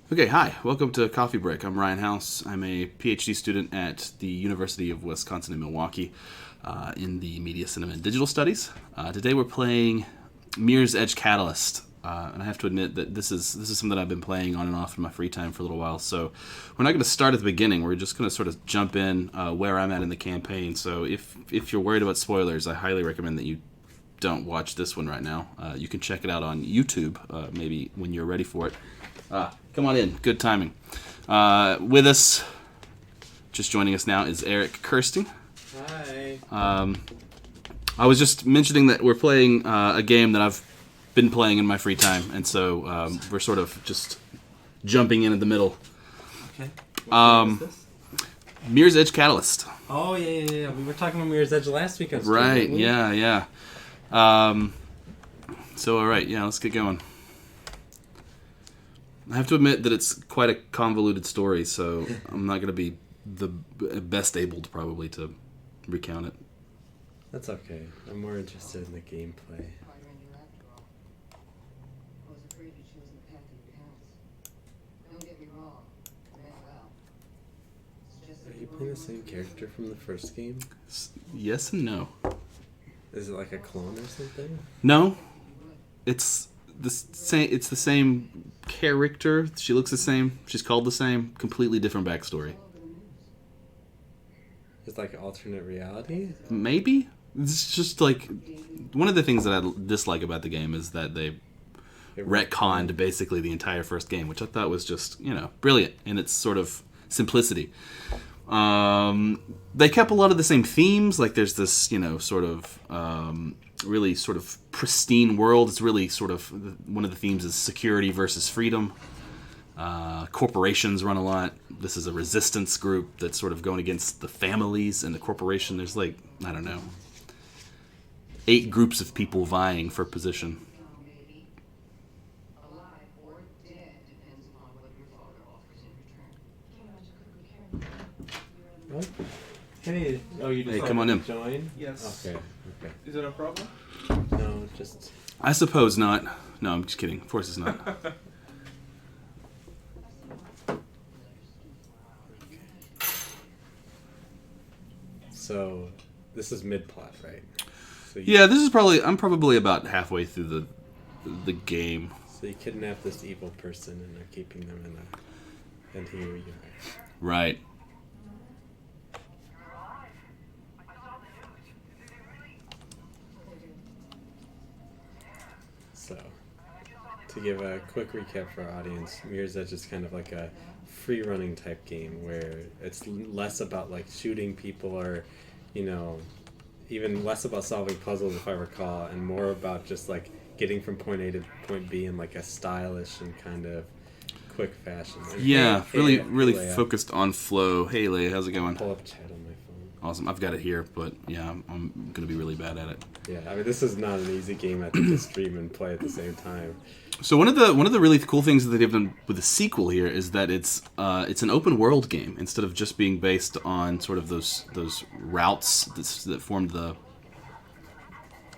Okay, hi. Welcome to Coffee Break. I'm Ryan House. I'm a PhD student at the University of Wisconsin in Milwaukee in the Media, Cinema, and Digital Studies. Today we're playing Mirror's Edge Catalyst. And I have to admit that this is something I've been playing on and off in my free time for a little while. So we're not going to start at the beginning. We're just going to sort of jump in where I'm at in the campaign. So if you're worried about spoilers, I highly recommend that you don't watch this one right now. You can check it out on YouTube maybe when you're ready for it. Come on in. Good timing. With us, just joining us now, is Eric Kirsting. Hi. I was just mentioning that we're playing a game that I've been playing in my free time, and so we're sort of just jumping in at the middle. Okay. What game is this? Mirror's Edge Catalyst. Oh, yeah. We were talking about Mirror's Edge last week on stream, Right, weren't we? yeah. So, all right, let's get going. I have to admit that it's quite a convoluted story, so I'm not going to be the best able to probably to recount it. That's okay. I'm more interested in the gameplay. Are you playing the same character from the first game? Yes and no. Is it like a clone or something? No, it's the same. It's the same character. She looks the same. She's called the same. Completely different backstory. It's like alternate reality? Maybe it's just like one of the things that I dislike about the game is that they retconned basically the entire first game, which I thought was just brilliant in its sort of simplicity. They kept a lot of the same themes. Like there's this sort of really sort of pristine world. It's really sort of one of the themes is security versus freedom. Corporations run a lot. This is a resistance group that's sort of going against the families and the corporation. There's 8 groups of people vying for position. Oh. Hey. Oh, you decided come on in. to join? Yes. Okay. Is it a problem? No, just... I suppose not. No, I'm just kidding. Of course it's not. So, this is mid-plot, right? So This is I'm probably about halfway through the game. So you kidnap this evil person and are keeping them in a... And here you are. Right. So, to give a quick recap for our audience, Mirror's Edge is kind of like a free-running type game where it's less about like shooting people or, even less about solving puzzles if I recall, and more about just like getting from point A to point B in like a stylish and kind of quick fashion. And really Leia. focused on flow. Hey, Leia, how's it going? Pull up chat on my phone. Awesome. I've got it here, but I'm going to be really bad at it. Yeah, I mean this is not an easy game I think to stream and play at the same time. So one of the really cool things that they've done with the sequel here is that it's an open world game instead of just being based on sort of those routes that formed the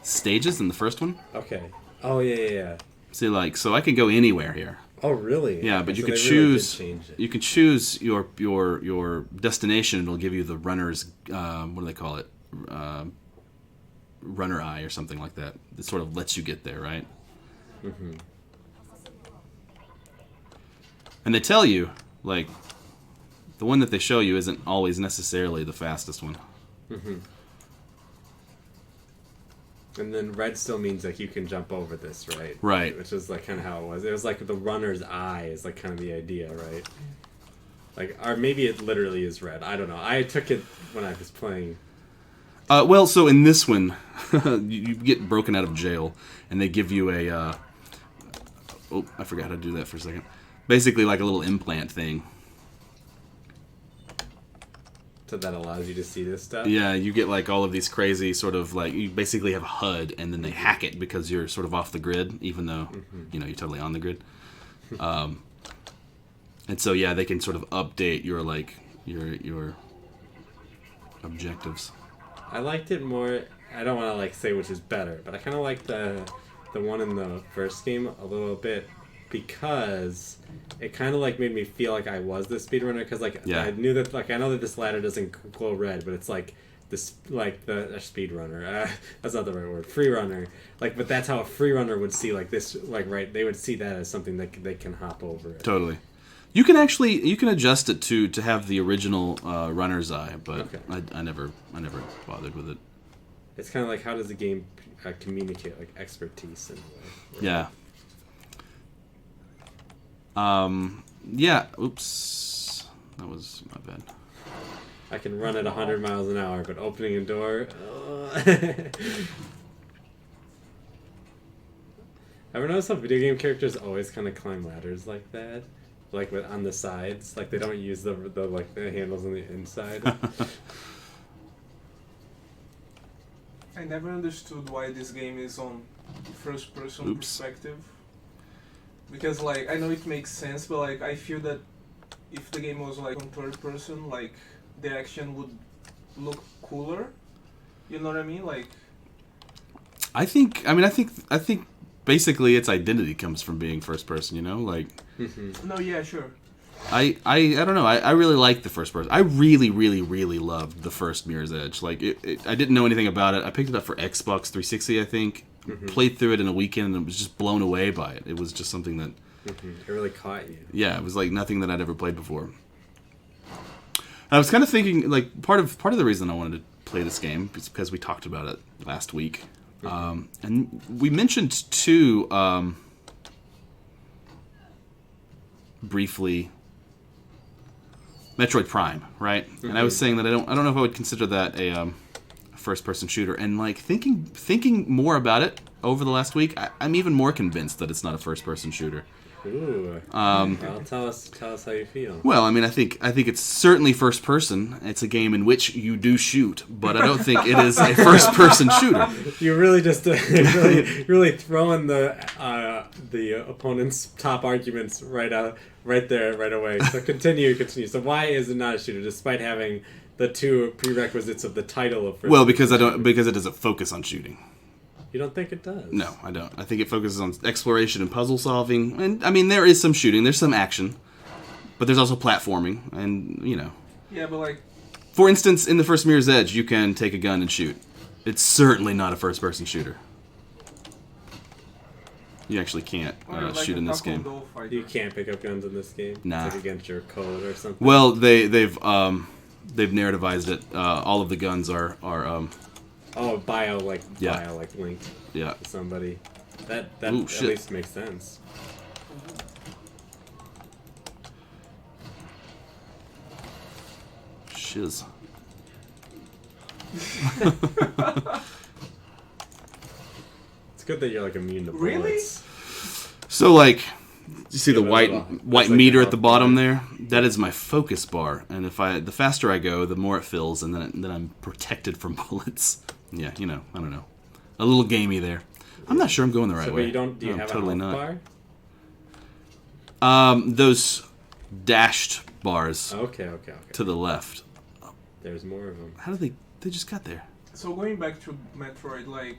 stages in the first one. Okay. Oh yeah. See, so I can go anywhere here. Oh really? Yeah, but Okay, you so can they really choose. did change it. You can choose your destination. It'll give you the runner's what do they call it? Runner eye or something like that. It sort of lets you get there, right? Mm-hmm. And they tell you the one that they show you isn't always necessarily the fastest one. Mm-hmm. And then red still means like you can jump over this, right? Right. Which is like kind of how it was. It was like the runner's eye is like kind of the idea, right? Or maybe it literally is red. I don't know. I took it when I was playing. So in this one, you get broken out of jail, and they give you a. I forgot how to do that for a second. Basically, like a little implant thing. So that allows you to see this stuff? Yeah, you get all of these crazy sort of you basically have a HUD, and then they hack it because you're sort of off the grid, even though you're totally on the grid. And so they can sort of update your your objectives. I liked it more. I don't want to say which is better, but I kind of liked the one in the first game a little bit because it kind of like made me feel like I was the speedrunner, because like I knew that, like I know that this ladder doesn't glow red, but it's like this, like the speedrunner, that's not the right word, free runner, like, but that's how a free runner would see like this, like, right, they would see that as something that they can hop over it. Totally. You can adjust it to have the original runner's eye, but okay. I never bothered with it. It's kind of like, how does the game communicate like expertise in a way? Yeah. Yeah. Oops. That was my bad. I can run at 100 miles an hour, but opening a door. Ever notice how video game characters always kind of climb ladders like that, like with on the sides, like they don't use the like the handles on the inside. I never understood why this game is on first-person perspective. Because, like, I know it makes sense, but, like, I feel that if the game was, like, on third-person, like, the action would look cooler. You know what I mean? Like, I think basically its identity comes from being first-person, you know? Like... No, yeah, sure. I don't know. I really like the first person. I really, really, really loved the first Mirror's Edge. Like, I didn't know anything about it. I picked it up for Xbox 360, I think. Played through it in a weekend and was just blown away by it. It was just something that... It really caught you. Yeah, it was like nothing that I'd ever played before. I was kind of thinking, like, part of the reason I wanted to play this game is because we talked about it last week. And we mentioned, too, briefly... Metroid Prime, right? And I was saying that I don't know if I would consider that a first-person shooter. And like thinking more about it over the last week, I'm even more convinced that it's not a first-person shooter. Ooh. Well, tell us how you feel. Well, I mean, I think it's certainly first-person. It's a game in which you do shoot, but I don't think it is a first-person shooter. You're really just really throwing the opponent's top arguments right there, right away. So continue. So why is it not a shooter, despite having the two prerequisites of the title of first? Well, because it doesn't focus on shooting. You don't think it does? No, I don't. I think it focuses on exploration and puzzle solving. And, I mean, there is some shooting. There's some action. But there's also platforming. And, you know. Yeah, but like... For instance, in the first Mirror's Edge, you can take a gun and shoot. It's certainly not a first-person shooter. You actually can't shoot in this game. You can't pick up guns in this game? Nah. It's like against your code or something? Well, they've narrativized it. All of the guns are bio linked to somebody. That Ooh, at least makes sense. Shiz. It's good that you're like immune to bullets. Really? So like, you see the white like meter at the bottom there? That is my focus bar, and the faster I go, the more it fills, and then I'm protected from bullets. Yeah, you know, I don't know, a little gamey there. I'm not sure I'm going the right way. Do you have totally a health bar? Those dashed bars. Okay. To the left. There's more of them. How did they just got there? So going back to Metroid, like,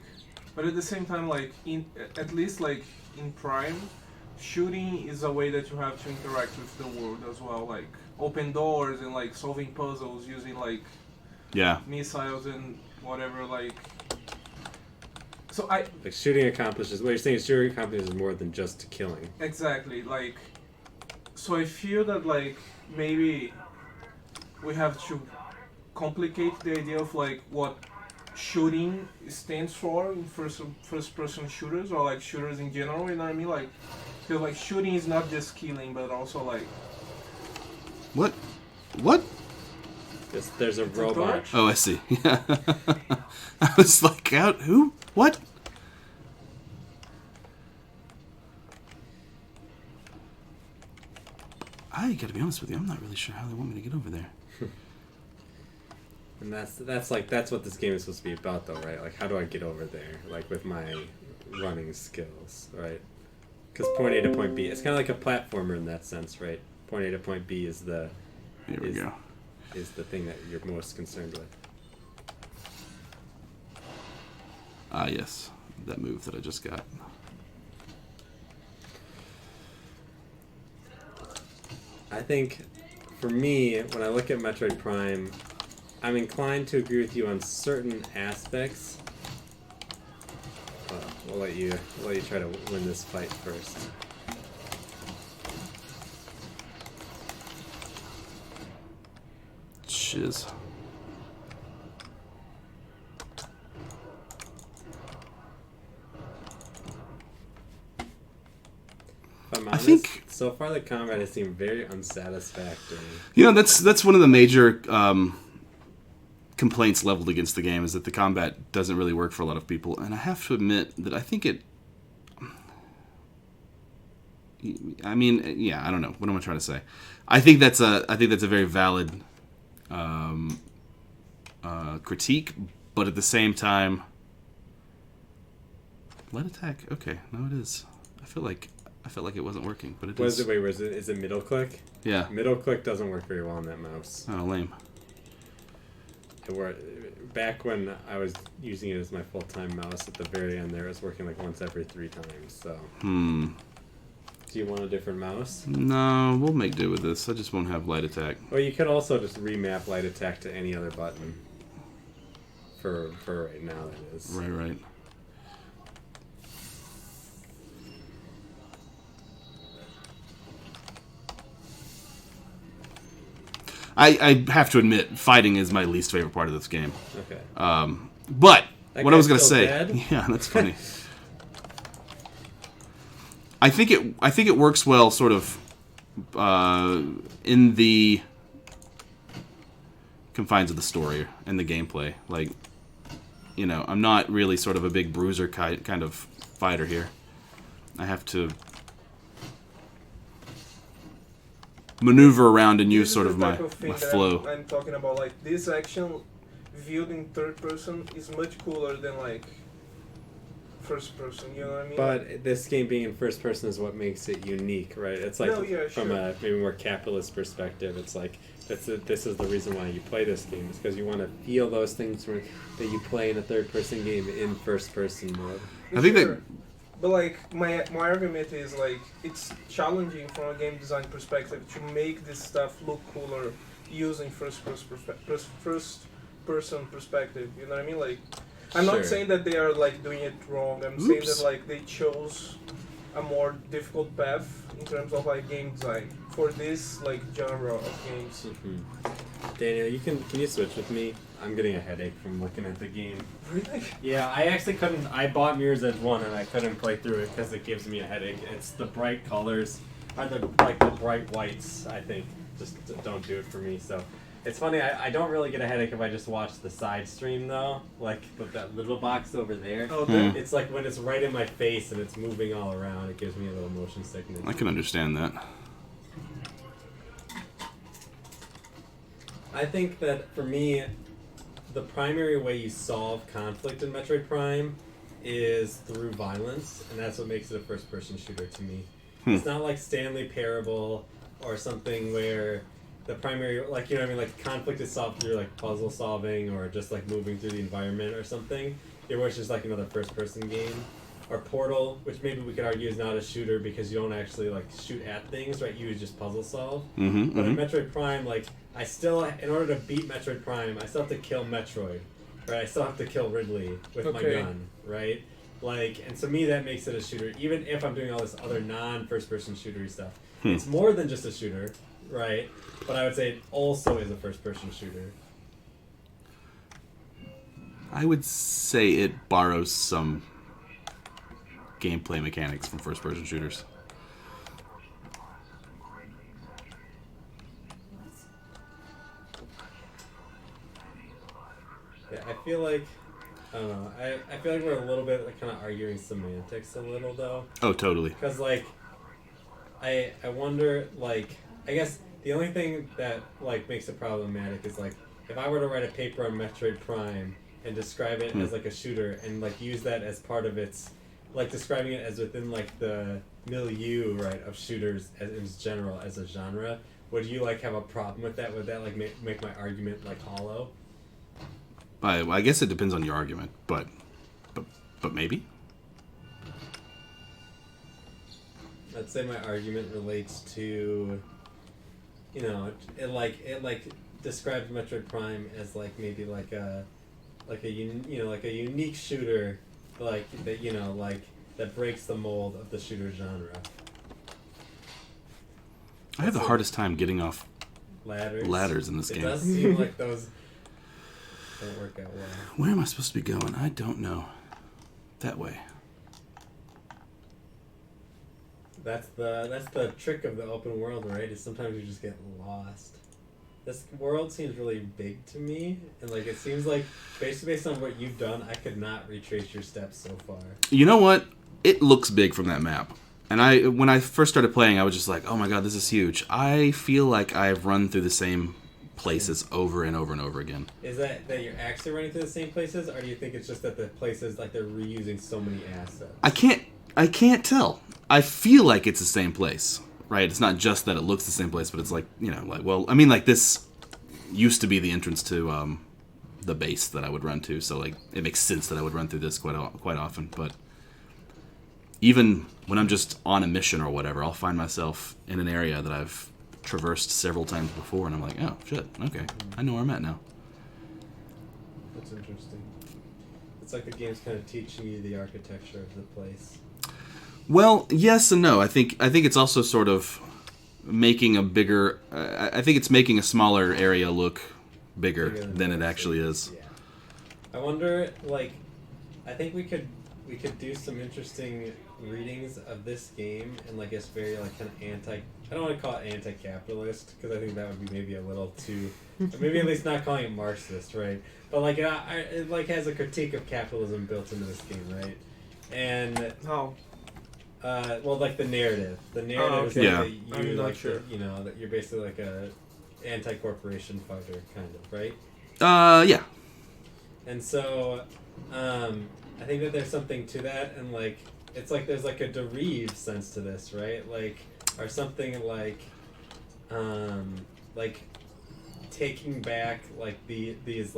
but at the same time, like, at least like in Prime, shooting is a way that you have to interact with the world as well, like open doors and like solving puzzles using like missiles and whatever, like. So like shooting accomplishes. What you're saying is shooting accomplishes more than just killing. Exactly, like. So I feel that like maybe we have to complicate the idea of like what shooting stands for in first person shooters, or like shooters in general. You know what I mean? Like, because like shooting is not just killing, but also like. What? There's a robot. Oh, I see. Yeah. I was like, who? What? I gotta be honest with you, I'm not really sure how they want me to get over there. And that's what this game is supposed to be about, though, right? Like, how do I get over there, like with my running skills, right? Because point A to point B, it's kind of like a platformer in that sense, right? Point A to point B is the thing that you're most concerned with. Ah, yes, that move that I just got. I think, for me, when I look at Metroid Prime, I'm inclined to agree with you on certain aspects. We'll let you try to win this fight first. Shiz. If I'm I honest, think- so far the combat has seemed very unsatisfactory. You know, that's one of the major complaints leveled against the game, is that the combat doesn't really work for a lot of people. And I have to admit that I think it... I mean, yeah, I don't know. What am I trying to say? I think that's a very valid critique, but at the same time... Light attack? Okay, no, it is. I felt like it wasn't working, but it What is. is it? Wait, is it middle click? Yeah. Middle click doesn't work very well on that mouse. Oh, lame. Back when I was using it as my full-time mouse, at the very end there, it was working like once every 3 times. So. Do you want a different mouse? No, we'll make do with this. I just won't have light attack. Or you could also just remap light attack to any other button. For right now, that is. Right. I have to admit, fighting is my least favorite part of this game. Okay. But That what I was guy's gonna still say, dead? yeah, that's funny. I think it works well, sort of, in the confines of the story and the gameplay. Like, you know, I'm not really sort of a big bruiser kind of fighter here. I have to maneuver around and use This sort is of the my type of thing that flow. I'm talking about. Like, this action viewed in third person is much cooler than like first person. You know what I mean? But this game being in first person is what makes it unique, right? It's like No, yeah, from sure. a maybe more capitalist perspective, it's like this is the reason why you play this game. It's because you want to feel those things that you play in a third person game in first person mode. I think that- Sure. But like my argument is like it's challenging from a game design perspective to make this stuff look cooler using first person perspective. You know what I mean? Like I'm Sure. not saying that they are like doing it wrong. I'm saying Oops. that like they chose a more difficult path in terms of like game design for this like genre of games. Daniel, can you switch with me? I'm getting a headache from looking at the game. Really? Yeah, I actually couldn't. I bought Mirror's Edge 1 and I couldn't play through it because it gives me a headache. It's the bright colors, or the bright whites. I think just don't do it for me. So it's funny. I don't really get a headache if I just watch the side stream though, like with that little box over there. Oh, Hmm. It's like when it's right in my face and it's moving all around. It gives me a little motion sickness. I can understand that. I think that for me, the primary way you solve conflict in Metroid Prime is through violence, and that's what makes it a first-person shooter to me. It's not like Stanley Parable or something where the primary, like, you know what I mean, like conflict is solved through like puzzle solving or just like moving through the environment or something. It was just like another first-person game. Or Portal, which maybe we could argue is not a shooter because you don't actually like shoot at things, right? You just puzzle solve. But in Metroid Prime, like I still, in order to beat Metroid Prime, I still have to kill Metroid, right? I still have to kill Ridley with my gun, right? Like, and to me that makes it a shooter, even if I'm doing all this other non-first-person shootery stuff. It's more than just a shooter, right? But I would say it also is a first-person shooter. I would say it borrows some gameplay mechanics from first-person shooters. Yeah, I feel like, I don't know, I feel like we're a little bit like, kind of arguing semantics a little, though. Oh, totally. Because, like, I wonder, like, I guess the only thing that, like, makes it problematic is, like, if I were to write a paper on Metroid Prime and describe it as, like, a shooter and, like, use that as part of its, like, describing it as within, like, the milieu, right, of shooters as in general as a genre, would you, like, have a problem with that? Would that, like, make my argument, like, hollow? I guess it depends on your argument, but maybe. Let's say my argument relates to you know, it describes Metroid Prime as like maybe like a like a unique shooter, like that, you know, like that breaks the mold of the shooter genre. I have the hardest time getting off ladders in this game. It does seem like those don't work out well. Where am I supposed to be going? I don't know. That way. That's the trick of the open world, right? Is sometimes you just get lost. This world seems really big to me, and like it seems like based on what you've done, I could not retrace your steps so far. You know what? It looks big from that map. And when I first started playing, I was just like, oh my god, this is huge. I feel like I've run through the same places over and over and over again. Is that you're actually running through the same places, or do you think it's just that the places, like, they're reusing so many assets? I can't tell. I feel like it's the same place, right? It's not just that it looks the same place, but it's like, you know, like, well, I mean, like, this used to be the entrance to the base that I would run to, so, like, it makes sense that I would run through this quite often, but even when I'm just on a mission or whatever, I'll find myself in an area that I've traversed several times before, and I'm like, oh, shit, okay, I know where I'm at now. That's interesting. It's like the game's kind of teaching you the architecture of the place. Well, yes and no. I think it's also sort of making a bigger... I think it's making a smaller area look bigger than it actually is. Yeah. I wonder, like, I think we could do some interesting readings of this game, and like it's very like kind of I don't want to call it anti-capitalist, because I think that would be maybe a little too, or maybe at least not calling it Marxist, right? But like it like has a critique of capitalism built into this game, right? And How? Well, like the narrative okay. is like Yeah. that you I'm not like sure. you know, that you're basically like a anti-corporation fighter, kind of, right? Yeah. And so, I think that there's something to that, and like it's like there's like a derived sense to this, right? Like, or something like taking back like these.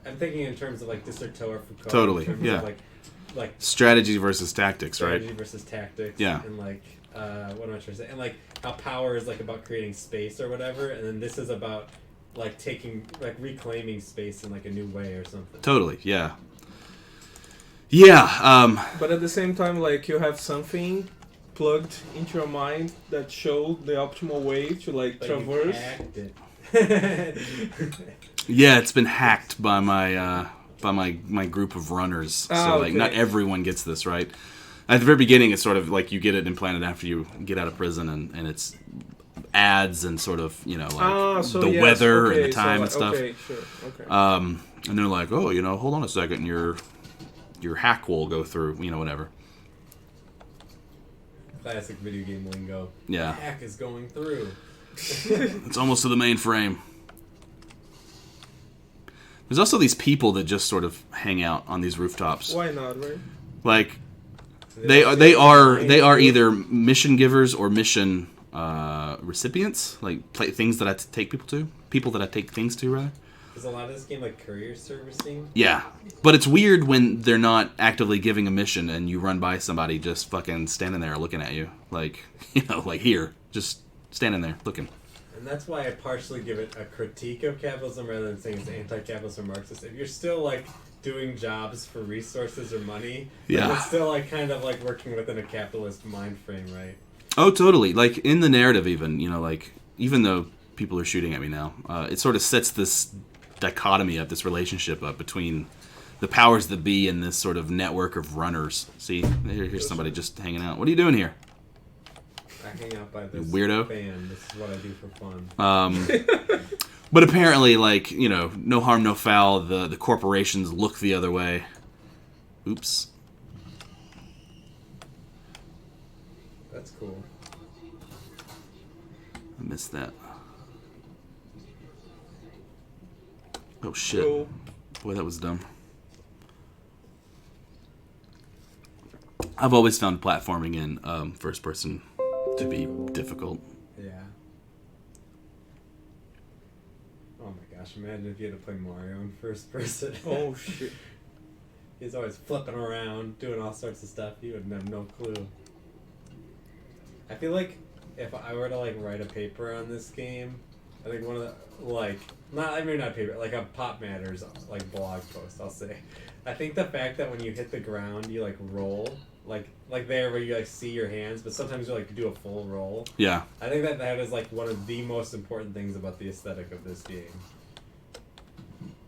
I'm thinking in terms of like Disserto or Foucault. Totally, In terms yeah. Of, like Strategy versus tactics, strategy right? versus tactics. Yeah. And like, what am I trying to say? And like how power is like about creating space or whatever, and then this is about like reclaiming space in like a new way or something. Totally, yeah. Yeah, But at the same time, like, you have something plugged into your mind that shows the optimal way to like But traverse. you hacked it. yeah, it's been hacked by my group of runners. So like okay. not everyone gets this, right? At the very beginning, it's sort of like you get it implanted after you get out of prison, and it's ads and sort of, you know, like the weather and the time and stuff. Okay, sure, okay. And they're like, oh, you know, hold on a second, and your hack will go through, you know, whatever. Classic video game lingo. Yeah. The hack is going through. It's almost to the mainframe. There's also these people that just sort of hang out on these rooftops. Why not, right? Like they are either mission givers or mission recipients, like things that I take people that I take things to, rather. Is a lot of this game like courier servicing? Yeah, but it's weird when they're not actively giving a mission and you run by somebody just fucking standing there looking at you, like, you know, like here, just standing there looking. And that's why I partially give it a critique of capitalism rather than saying it's anti-capitalist or Marxist. If you're still like doing jobs for resources or money, Yeah. like, it's still like kind of like working within a capitalist mind frame, right? Oh, totally. Like in the narrative, even, you know, like even though people are shooting at me now, it sort of sets this dichotomy up, this relationship up between the powers that be and this sort of network of runners. See, here's somebody just hanging out. What are you doing here? I hang out by this Weirdo. fan. This is what I do for fun. But apparently, like, you know, no harm, no foul. The corporations look the other way. Oops. That's cool. I missed that. Oh shit. Cool. Boy, that was dumb. I've always found platforming in first person to be difficult. Yeah. Oh my gosh, imagine if you had to play Mario in first person. Oh shit. He's always flipping around, doing all sorts of stuff. You would have no clue. I feel like if I were to like write a paper on this game, I think one of the like not paper, like a Pop Matters like blog post, I'll say. I think the fact that when you hit the ground you like roll, like there where you like see your hands, but sometimes you like do a full roll. Yeah. I think that is like one of the most important things about the aesthetic of this game.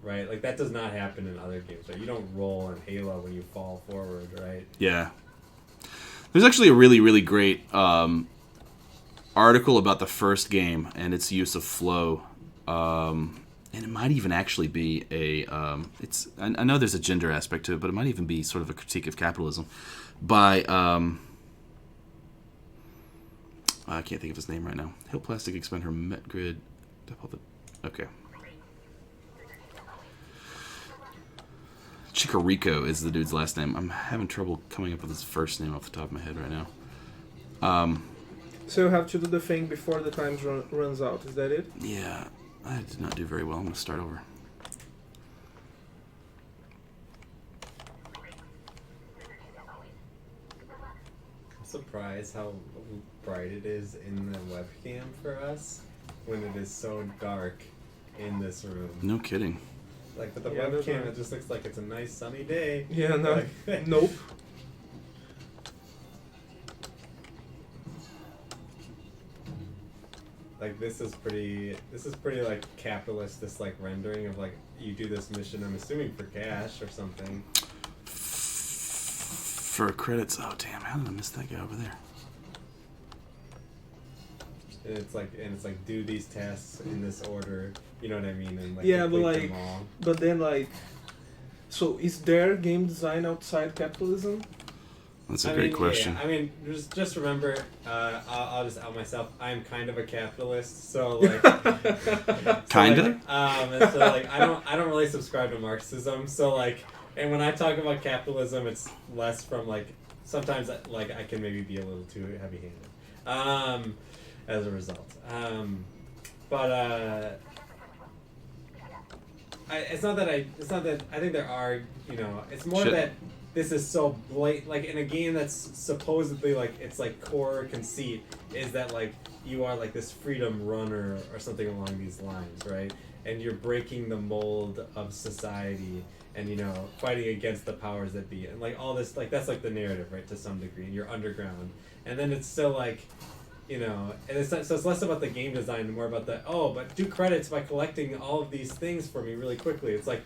Right? Like that does not happen in other games, right? You don't roll in Halo when you fall forward, right? Yeah. There's actually a really, really great article about the first game and its use of flow. And it might even actually be I know there's a gender aspect to it, but it might even be sort of a critique of capitalism by, I can't think of his name right now. Hill Plastic expand her Met Grid. Okay. Chicarico is the dude's last name. I'm having trouble coming up with his first name off the top of my head right now. So you have to do the thing before the time runs out. Is that it? Yeah, I did not do very well. I'm going to start over. I'm surprised how bright it is in the webcam for us when it is so dark in this room. No kidding. Like with the Yeah, webcam, right. it just looks like it's a nice sunny day. Yeah, no. Like, Nope. like this is pretty like capitalist, this like rendering of like you do this mission, I'm assuming for cash or something. For credits, oh damn, how did I miss that guy over there? And it's like do these tasks in this order, you know what I mean? And like Yeah, but complete like, them all. but then like, so is there game design outside capitalism? That's a great question. Yeah, I mean, just remember, I'll just out myself. I'm kind of a capitalist, so like, Kinda? And so like, I don't really subscribe to Marxism. So like, and when I talk about capitalism, it's less from like sometimes like I can maybe be a little too heavy-handed, as a result. It's not that I think there are, you know, it's more Shit. that this is so blatant, like in a game that's supposedly like its like core conceit is that like you are like this freedom runner or something along these lines, right? And you're breaking the mold of society and, you know, fighting against the powers that be and like all this, like that's like the narrative, right, to some degree, and you're underground. And then it's still like, you know, and it's not, so it's less about the game design and more about the but do credits by collecting all of these things for me really quickly. It's like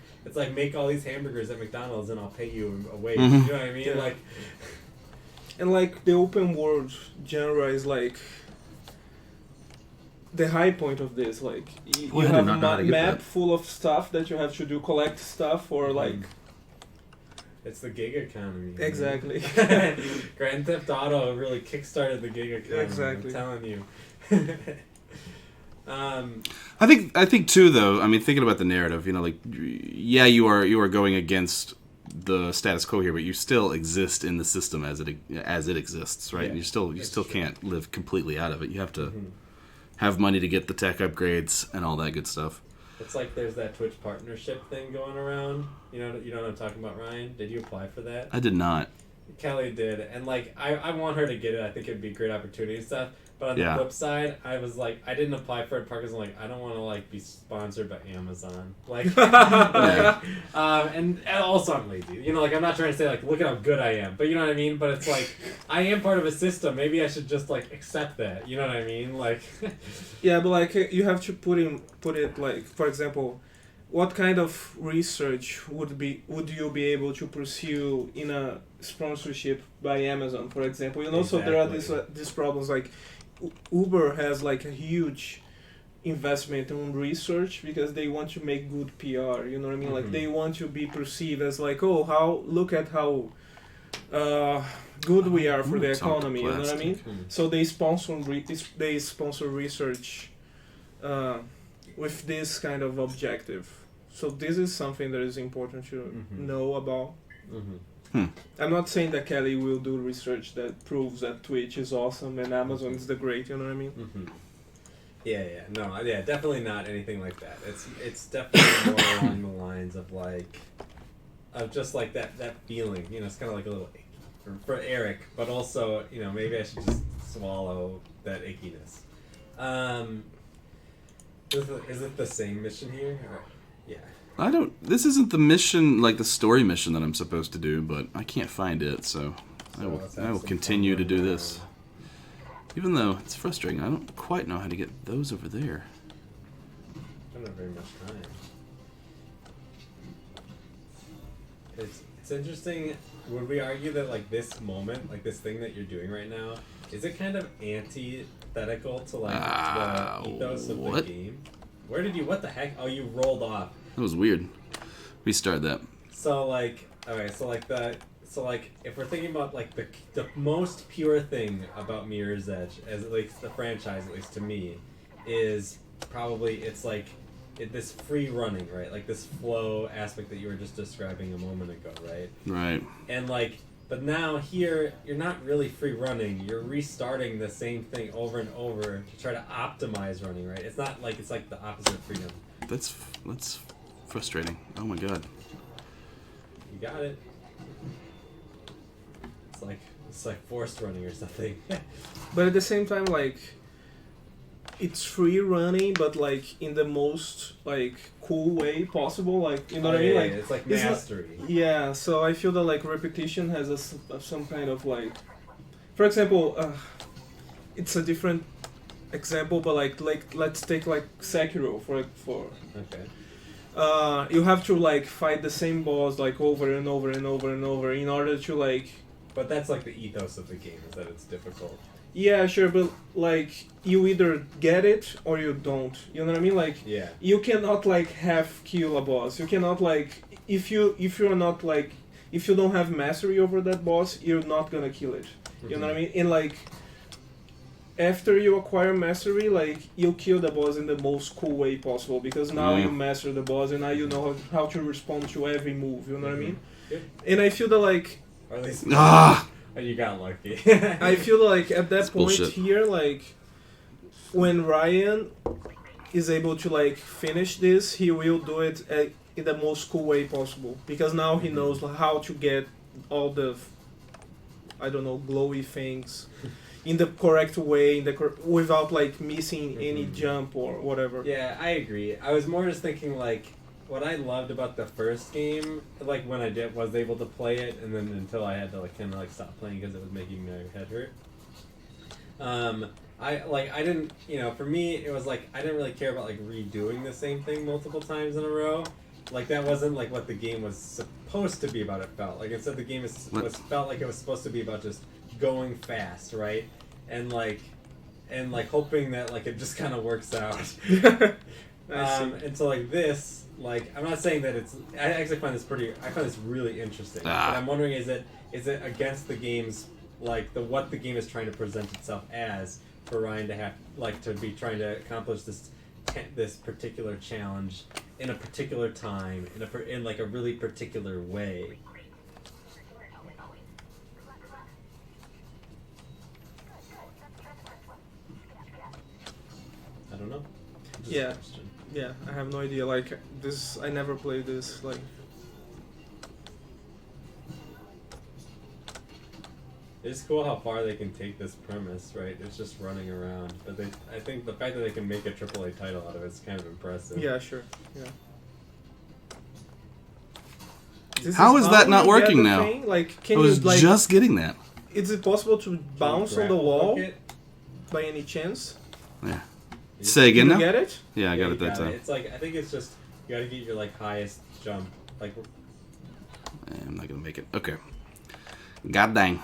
make all these hamburgers at McDonald's and I'll pay you a wage. Mhm. You know what I mean? Yeah. Like, And like the open world genre is like the high point of this. Like you Boy, I did have not know how a to get map that. full of stuff that you have to do, collect stuff, or like it's the gig economy. you know? exactly. Grand Theft Auto really kickstarted the gig economy. Exactly. I'm telling you. I think too, though. I mean, thinking about the narrative, you know, like, yeah, you are going against the status quo here, but you still exist in the system as it exists, right? Yeah, And you still that's true. can't live completely out of it. You have to have money to get the tech upgrades and all that good stuff. It's like there's that Twitch partnership thing going around. You know what I'm talking about, Ryan? Did you apply for that? I did not. Kelly did, and like I want her to get it. I think it'd be a great opportunity and stuff. But on the Yeah. flip side, I was like, I didn't apply for it because I'm like, I don't want to like be sponsored by Amazon, like, and also I'm lazy. You know, like I'm not trying to say like, look at how good I am, but you know what I mean. But it's like, I am part of a system. Maybe I should just like accept that. You know what I mean? Like, Yeah, but like you have to put it like, for example, what kind of research would you be able to pursue in a sponsorship by Amazon, for example? You know, so there are these problems like Uber has like a huge investment on research because they want to make good PR. You know what I mean? Like they want to be perceived as like, oh, look at how good we are for the economy. You know what I mean? So they sponsor research with this kind of objective. So this is something that is important to know about. I'm not saying that Kelly will do research that proves that Twitch is awesome and Amazon is the great. You know what I mean? Yeah, definitely not anything like that. It's definitely more along the lines of like, of just like that feeling. You know, it's kind of like a little for Eric, but also, you know, maybe I should just swallow that ickiness. Is it the same mission here? Or, yeah. I don't. This isn't the mission, like the story mission that I'm supposed to do, but I can't find it, so I will continue to do this. Even though it's frustrating, I don't quite know how to get those over there. I don't have very much time. It's interesting. Would we argue that like this moment, like this thing that you're doing right now, is it kind of antithetical to like the ethos of the game? Where did you? What the heck? Oh, you rolled off. That was weird. Restart that. So like, okay, so like if we're thinking about like the most pure thing about Mirror's Edge, as at least the franchise, at least to me, is probably it's like this free running, right? Like this flow aspect that you were just describing a moment ago, right? Right. And like, but now here you're not really free running. You're restarting the same thing over and over to try to optimize running, right? It's not like it's like the opposite of freedom. That's frustrating. Oh my god. You got it. It's like forced running or something. But at the same time, like, it's free running, but like in the most like cool way possible. Like, you know what I mean? Yeah, Like, it's like it's not- mastery. yeah. So I feel that like repetition has some kind of like, for example, it's a different example, but like let's take like Sekiro for. Okay. You have to like fight the same boss like over and over and over and over in order to like. But that's like the ethos of the game, is that it's difficult. Yeah, sure, but like you either get it or you don't. You know what I mean? Like Yeah. you cannot like half kill a boss. You cannot like if you're not like if you don't have mastery over that boss, you're not gonna kill it. You know what I mean? And like after you acquire mastery, like you kill the boss in the most cool way possible because now you master the boss and now you know how to respond to every move. You know what I mean? Yep. And I feel that like. Or at least Ah! you got lucky. I feel like at that That's point bullshit. here, like when Ryan is able to like finish this, he will do it in the most cool way possible because now he knows how to get all the I don't know glowy things in the correct way, without like missing any jump or whatever. Yeah, I agree. I was more just thinking like what I loved about the first game, like when I was able to play it, and then until I had to like kind of like stop playing because it was making my head hurt. I didn't, for me it was like I didn't really care about like redoing the same thing multiple times in a row. Like that wasn't like what the game was supposed to be about. It felt like instead the game felt like it was supposed to be about just going fast, right? And like hoping that like it just kind of works out. And so like this. Like, I'm not saying that I actually find this really interesting. But I'm wondering, is it against the game's, like, what the game is trying to present itself as for Ryan to have, like, to be trying to accomplish this particular challenge in a particular time, in like, a really particular way? I don't know. Just a question. Yeah, I have no idea. Like this, I never played this. Like, it's cool how far they can take this premise, right? It's just running around, but I think the fact that they can make a AAA title out of it is kind of impressive. yeah, sure, yeah. How is that not working now? Thing? Like, I can was you like? just getting that. Is it possible to bounce on the Grapple wall hook it? by any chance? Yeah. Say again Did now? you get it? Yeah, I got you it that time. It's like I think it's just you gotta get your like highest jump. Like I'm not gonna make it. Okay. God dang.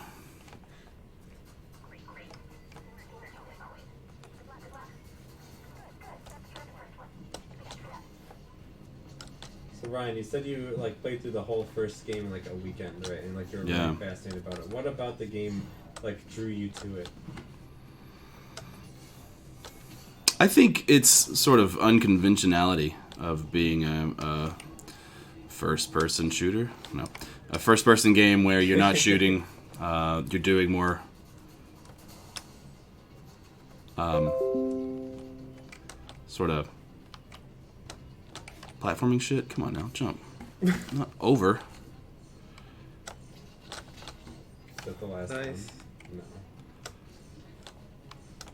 so, Ryan, you said you like played through the whole first game in like a weekend, right? And like you were really fascinated about it. What about the game like drew you to it? I think it's sort of unconventionality of being a first-person shooter. No, a first-person game where you're not shooting. You're doing more sort of platforming shit. Come on now, jump. Not over. Is that the last Nice. one? No.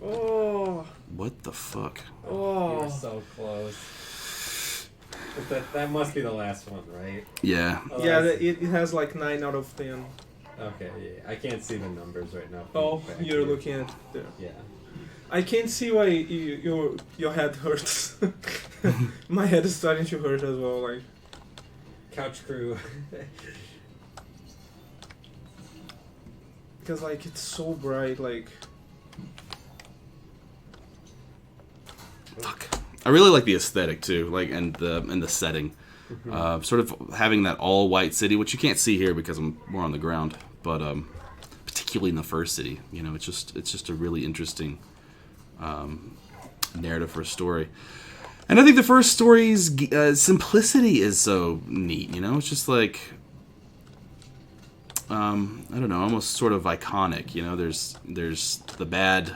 Oh. What the fuck? You Oh. were so close. But that must be the last one, right? Yeah. Yeah, Otherwise- it has like 9 out of 10. Okay, yeah. I can't see the numbers right now. Oh, Back you're here. looking at there. Yeah. I can't see why your head hurts. My head is starting to hurt as well. Like, Couch crew. because like it's so bright. Like, Fuck. I really like the aesthetic too, like and the setting. Sort of having that all white city, which you can't see here because I'm more on the ground, but particularly in the first city, you know, it's just a really interesting narrative for a story. And I think the first story's simplicity is so neat, you know? It's just like, I don't know, almost sort of iconic, you know? There's the bad,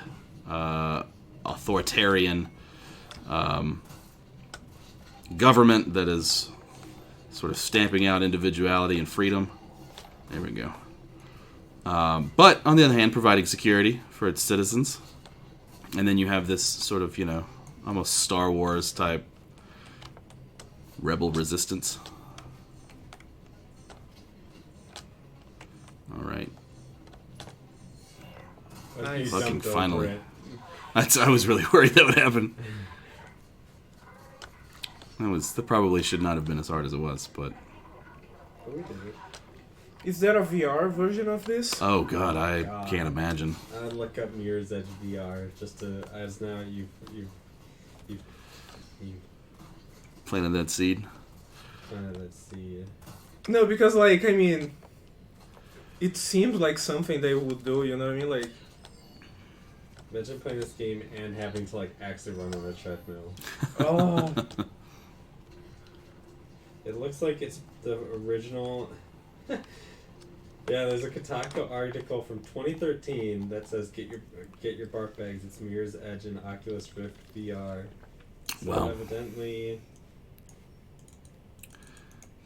authoritarian government that is sort of stamping out individuality and freedom. There we go. But, on the other hand, providing security for its citizens. And then you have this sort of, you know, almost Star Wars type rebel resistance. Alright. Like you Fucking jumped over finally. it. I was really worried that would happen. That probably should not have been as hard as it was, but... Oh, we did it. is there a VR version of this? Oh god, I God. can't imagine. I'd look up Mirror's Edge VR just to, as now you Planting that seed. let's see. No, because like I mean, it seems like something they would do. You know what I mean? Like, Imagine playing this game and having to like actually run on a treadmill. oh, It looks like it's the original. Yeah, there's a Kotaku article from 2013 that says get your bark bags. It's Mirror's Edge and Oculus Rift VR. So Wow. evidently,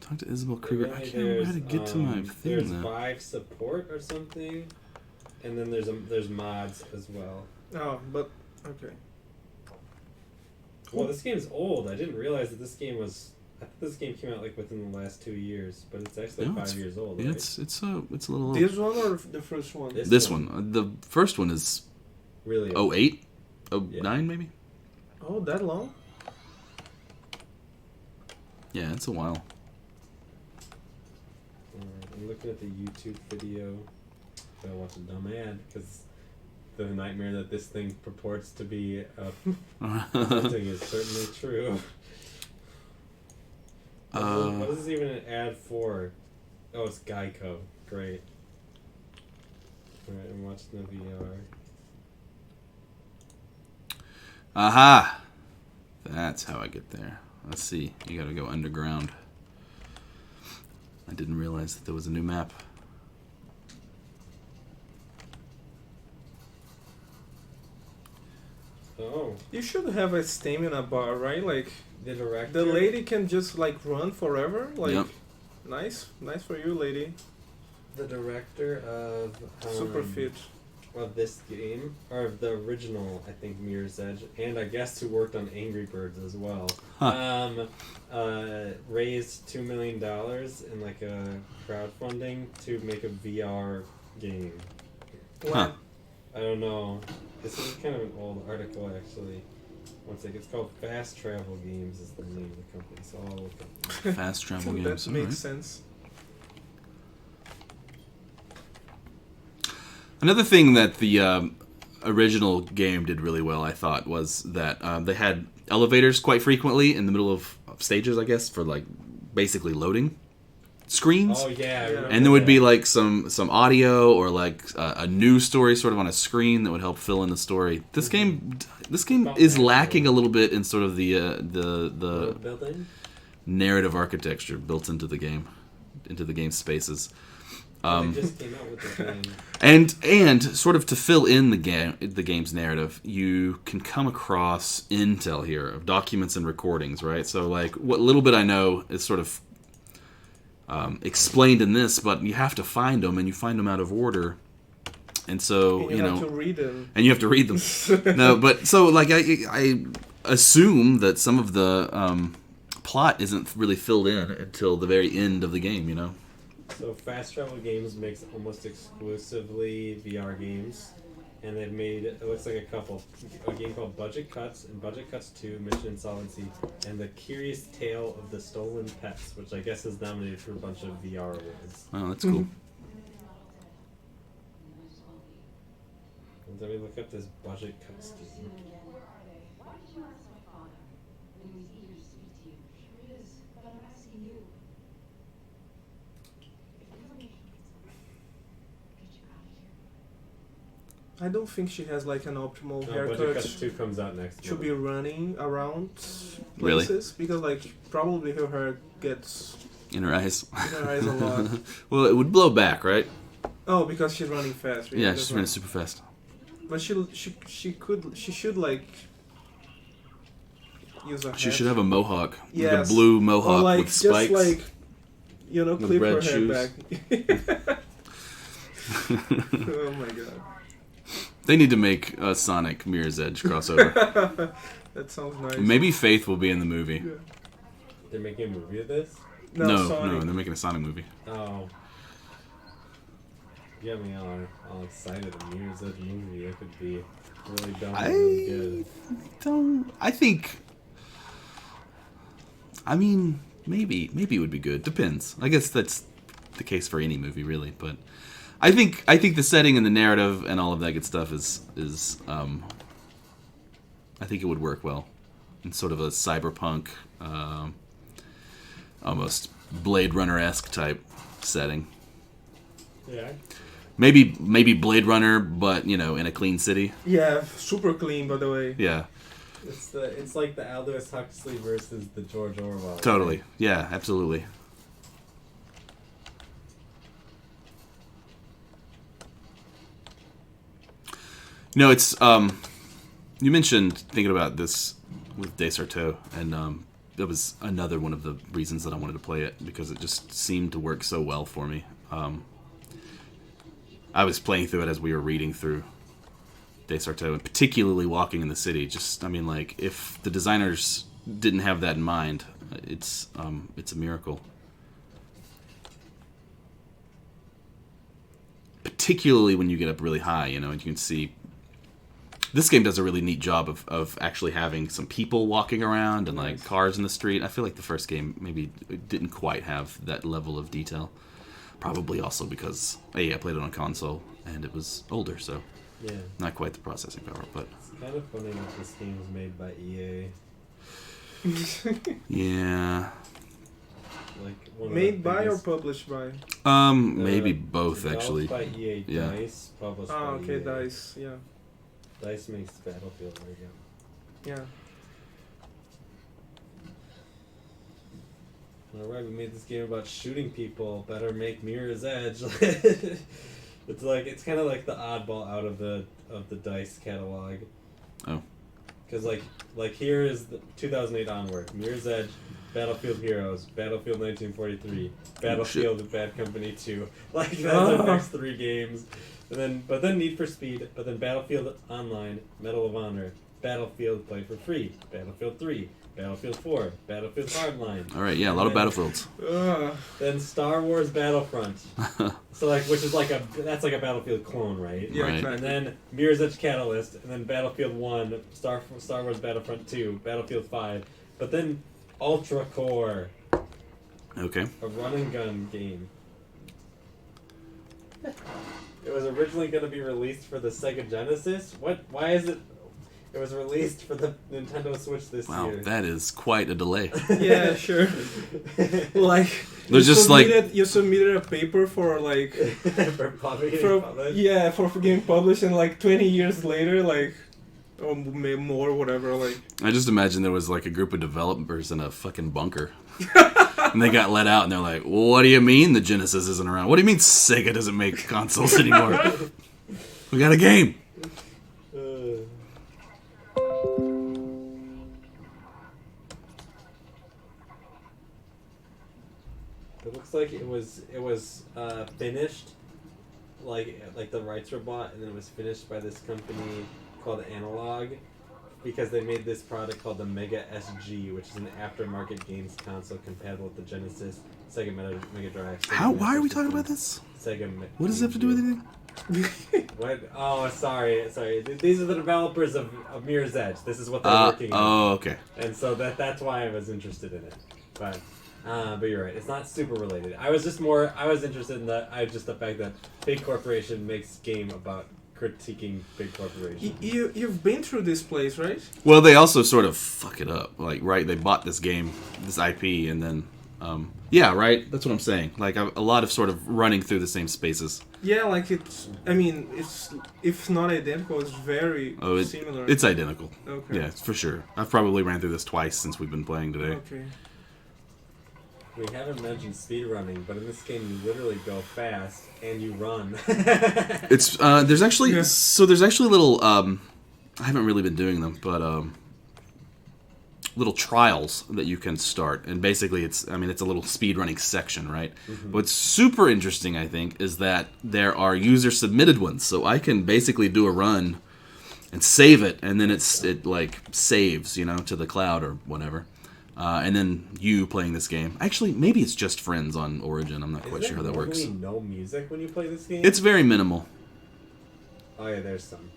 Talk to Isabel Kruger. I can't remember how to get to my thing there's though. Vive support or something, and then there's mods as well. oh, but okay. Well, this game's old. I didn't realize that this game was. I thought this game came out like within the last 2 years, but it's actually No, 5 years old. Yeah, Right? it's a little old. This one or the first one? This one. The first one is really old. 08? 09 maybe? Oh, that long? Yeah, it's a while. Alright, I'm looking at the YouTube video. Gotta watch a dumb ad because the nightmare that this thing purports to be presenting is certainly true. What is this even an ad for? Oh, it's Geico. Great. Alright, I'm watching the VR. Aha! That's how I get there. Let's see. You gotta go underground. I didn't realize that there was a new map. Oh, You should have a stamina bar, right? Like, the director. the lady can just like run forever. Like, Yep. nice for you, lady. The director of Super fit. of this game, or of the original, I think, Mirror's Edge, and I guess who worked on Angry Birds as well. Raised $2 million in like a crowdfunding to make a VR game. Huh. I don't know. This is kind of an old article actually. One sec, it's called Fast Travel Games is the name of the company, so I'll look up. Fast travel That games. makes alright. sense. Another thing that the original game did really well, I thought, was that they had elevators quite frequently in the middle of stages, I guess, for like basically loading screens. Oh yeah, I remember And there would be that. like some audio or like a news story sort of on a screen that would help fill in the story. This game is lacking a little bit in sort of the World building. narrative architecture built into the game spaces. They just came out with the game. And sort of to fill in the game's narrative, you can come across intel here of documents and recordings, right? So like what little bit I know is sort of explained in this, but you have to find them, and you find them out of order. And so And you have to read them. and you have to read them. No, but so like I assume that some of the plot isn't really filled in until the very end of the game. You know. So Fast Travel Games makes almost exclusively VR games, and they've made, it looks like a game called Budget Cuts, and Budget Cuts 2, Mission Insolvency, and The Curious Tale of the Stolen Pets, which I guess is nominated for a bunch of VR awards. Oh, that's cool. Let me look up this Budget Cuts game. I don't think she has like an optimal No, haircut. Budget Cuts 2 comes out next To month. be running around Really? places because like probably her hair gets In her eyes. in her eyes a lot. Well, it would blow back, right? Oh, because she's running fast. Right? Yeah, That's she's right. running super fast. But she should like use a She hat. should have a mohawk, like Yes. a blue mohawk or like with spikes. just like With clip red her shoes. hair back. Oh my god. They need to make a Sonic Mirror's Edge crossover. That sounds nice. Maybe Faith will be in the movie. Yeah. They're making a movie of this? No, Sonic. they're making a Sonic movie. Oh. You got me all excited. A Mirror's Edge movie. That could be really dumb and really good. I mean, maybe it would be good. Depends. I guess that's the case for any movie, really. But I think the setting and the narrative and all of that good stuff is I think it would work well in sort of a cyberpunk, almost Blade Runner-esque type setting. Yeah. Maybe Blade Runner, but in a clean city. Yeah, super clean by the way. Yeah, It's like the Aldous Huxley versus the George Orwell. totally. Yeah, absolutely. It's you mentioned thinking about this with Desarteau, and that was another one of the reasons that I wanted to play it, because it just seemed to work so well for me. I was playing through it as we were reading through Desarteau, and particularly walking in the city. If the designers didn't have that in mind, it's a miracle. Particularly when you get up really high, and you can see. This game does a really neat job of actually having some people walking around and like cars in the street. I feel like the first game maybe didn't quite have that level of detail. Probably also because I played it on console and it was older, so Yeah. not quite the processing power. But It's kind of funny that this game was made by EA. yeah, Like one of Made the by or biggest- published by? maybe both developed actually. by EA, Yeah. DICE, published Oh, by okay, EA. DICE, yeah. DICE makes Battlefield right now. Yeah. Alright, we made this game about shooting people. Better make Mirror's Edge. It's kind of like the oddball out of the DICE catalog. Oh. Because like here is the 2008 onward. Mirror's Edge, Battlefield Heroes, Battlefield 1943, Battlefield Bad Company 2. Like that's the next 3 games. But then Need for Speed, but then Battlefield Online, Medal of Honor, Battlefield Play for Free, Battlefield 3, Battlefield 4, Battlefield Hardline. All right, yeah, a lot of Battlefields. Then Star Wars Battlefront. So which is that's like a Battlefield clone, right? Yeah, Right. exactly. And then Mirror's Edge Catalyst, and then Battlefield 1, Star Wars Battlefront 2, Battlefield 5, but then Ultra Core, Okay. a run and gun game. It was originally going to be released for the Sega Genesis. Why is it? It was released for the Nintendo Switch this Wow, year. that is quite a delay. Yeah, sure. Like There's just like you submitted a paper for like for publishing. for getting published, and like 20 years later, like or maybe more, whatever. Like I just imagine there was like a group of developers in a fucking bunker. And they got let out and they're like, what do you mean the Genesis isn't around? What do you mean Sega doesn't make consoles anymore? We got a game. It looks like it was finished like the rights were bought, and then it was finished by this company called Analog, because they made this product called the Mega SG, which is an aftermarket games console compatible with the Genesis, Sega Mega Drive. Sega How? Why are we Master talking about System, this? What does it have to do with anything? What? Oh, sorry. These are the developers of Mirror's Edge. This is what they're working on. Oh, okay. And so that's why I was interested in it. But you're right. It's not super related. I was interested in the fact that big corporation makes game about critiquing big corporations. You've been through this place, right? Well, they also sort of fuck it up. Like, right, they bought this game, this IP, and then, yeah, right? That's what I'm saying. Like, a lot of sort of running through the same spaces. Yeah, like it's if not identical, it's very similar. It's identical. Okay. Yeah, for sure. I've probably ran through this twice since we've been playing today. Okay. We haven't mentioned speedrunning, but in this game you literally go fast and you run. It's there's actually little I haven't really been doing them, but little trials that you can start, and basically it's a little speedrunning section, right? Mm-hmm. What's super interesting, I think, is that there are user submitted ones, so I can basically do a run and save it, and then it like saves, to the cloud or whatever. And then you playing this game. Actually, maybe it's just friends on Origin. I'm not quite sure how that works. Is there no music when you play this game? It's very minimal. Oh yeah, there's some.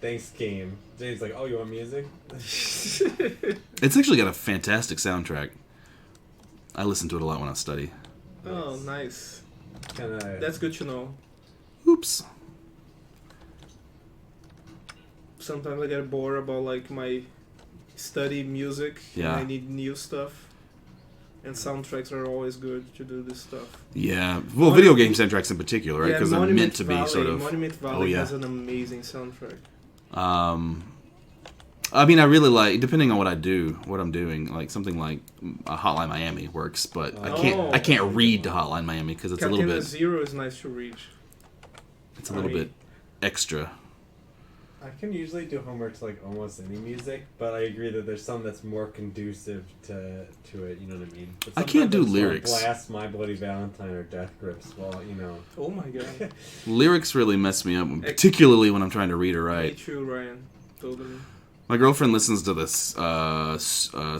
Thanks, game. James like, oh, you want music? It's actually got a fantastic soundtrack. I listen to it a lot when I study. Oh, nice. Kinda... That's good to know. Oops. Sometimes I get bored about like my study music. Yeah. And I need new stuff. And soundtracks are always good to do this stuff. Yeah. Well, video game soundtracks in particular, right? Because they're meant to be sort of... Monument Valley has an amazing soundtrack. I mean, I really like, depending on what I'm doing, like something like Hotline Miami works, but I can't read to Hotline Miami because it's Captain a little bit... Zero is nice to read. It's a little bit extra. I can usually do homework to like almost any music, but I agree that there's some that's more conducive to it. You know what I mean? I can't do lyrics. Blast My Bloody Valentine or Death Grips. Well, Oh my god. Lyrics really mess me up, particularly when I'm trying to read or write. Me too, Ryan. Totally. My girlfriend listens to this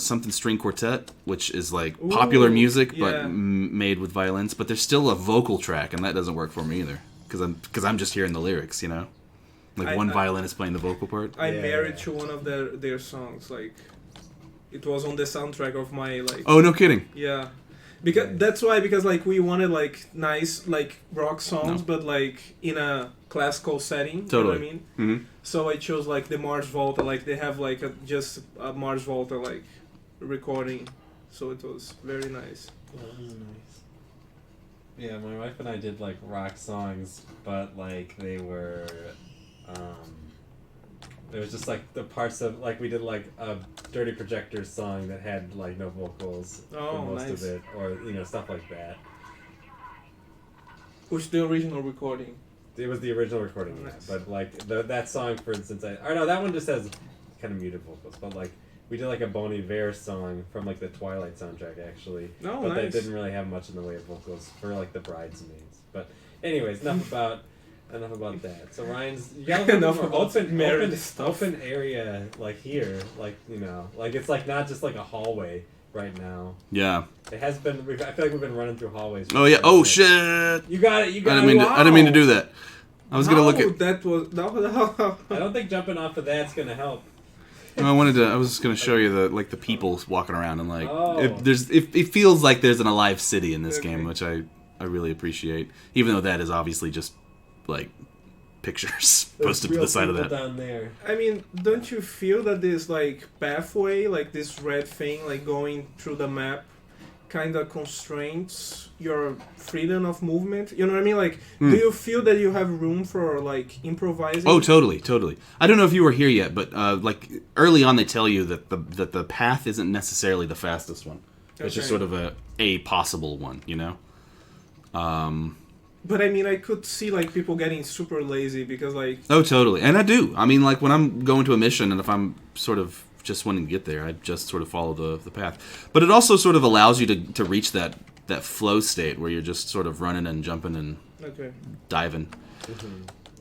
something string quartet, which is like popular music but made with violins. But there's still a vocal track, and that doesn't work for me either because I'm just hearing the lyrics, Like one violinist playing the vocal part. I married to one of their songs. Like, it was on the soundtrack of my like. Oh, no kidding. Yeah, because like we wanted like nice like rock songs, but like in a classical setting. Totally. You know what I mean? Mm-hmm. So I chose like the Mars Volta. Like they have like just a Mars Volta like recording, so it was very nice. Oh, that was nice. Yeah, my wife and I did like rock songs, but like they were. It was just like the parts of like we did like a Dirty Projector song that had like no vocals for most of it, or stuff like that. Which the original recording? It was the original recording, nice. But like that song, for instance, that one just has kind of muted vocals, but like we did like a Bon Iver song from like the Twilight soundtrack actually, but nice. That didn't really have much in the way of vocals for like the bridesmaids. But anyways, enough about that. So Ryan's you got enough open area like here, like like it's like not just like a hallway right now. Yeah. It has been. I feel like we've been running through hallways. Oh yeah. Oh shit. You got it. I didn't mean to do that. I was gonna look at. That was no. I don't think jumping off of that's gonna help. No, I was just gonna show you the people walking around and like it feels like there's an alive city in this game, which I really appreciate, even though that is obviously just like pictures posted to the side of that. Down there. I mean, don't you feel that this like pathway, like this red thing, like going through the map, kind of constrains your freedom of movement? You know what I mean? Like, do you feel that you have room for like improvising? Oh, totally. I don't know if you were here yet, but like early on, they tell you that the path isn't necessarily the fastest one. It's just sort of a possible one, But I mean, I could see like people getting super lazy because like. Oh, totally, and I do. I mean, like when I'm going to a mission, and if I'm sort of just wanting to get there, I just sort of follow the path. But it also sort of allows you to reach that flow state where you're just sort of running and jumping and Okay. dive in.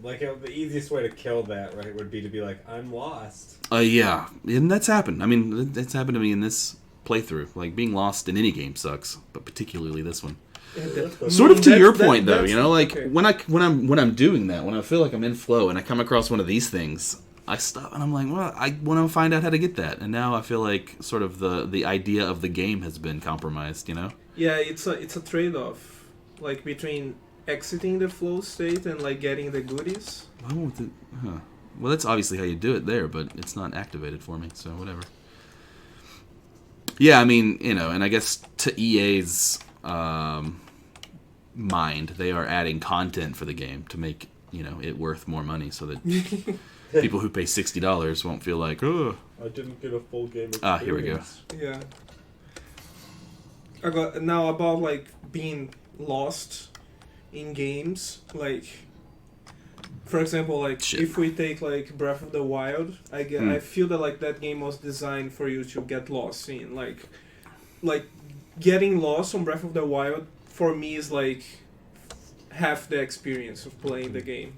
Like the easiest way to kill that, right, would be to be like, I'm lost. Yeah, and that's happened. I mean, it's happened to me in this playthrough. Like, being lost in any game sucks, but particularly this one. Sort of to your point, though, you know, like okay. when I'm doing that, when I feel like I'm in flow and I come across one of these things, I stop and I'm like, well, I want to find out how to get that. And now I feel like sort of the idea of the game has been compromised, you know? Yeah, it's a trade-off, like between exiting the flow state and like getting the goodies. Why won't it? Huh. Well, that's obviously how you do it there, but it's not activated for me, so whatever. Yeah, I mean, you know, and I guess to EA's mind, they are adding content for the game to make, you know, it worth more money, so that people who pay $60 won't feel like, oh, I didn't get a full game experience. here we go. Yeah. I got now about like being lost in games, like for example, like Shit. if we take like Breath of the Wild, I feel that like that game was designed for you to get lost in, like getting lost on Breath of the Wild for me is like half the experience of playing the game.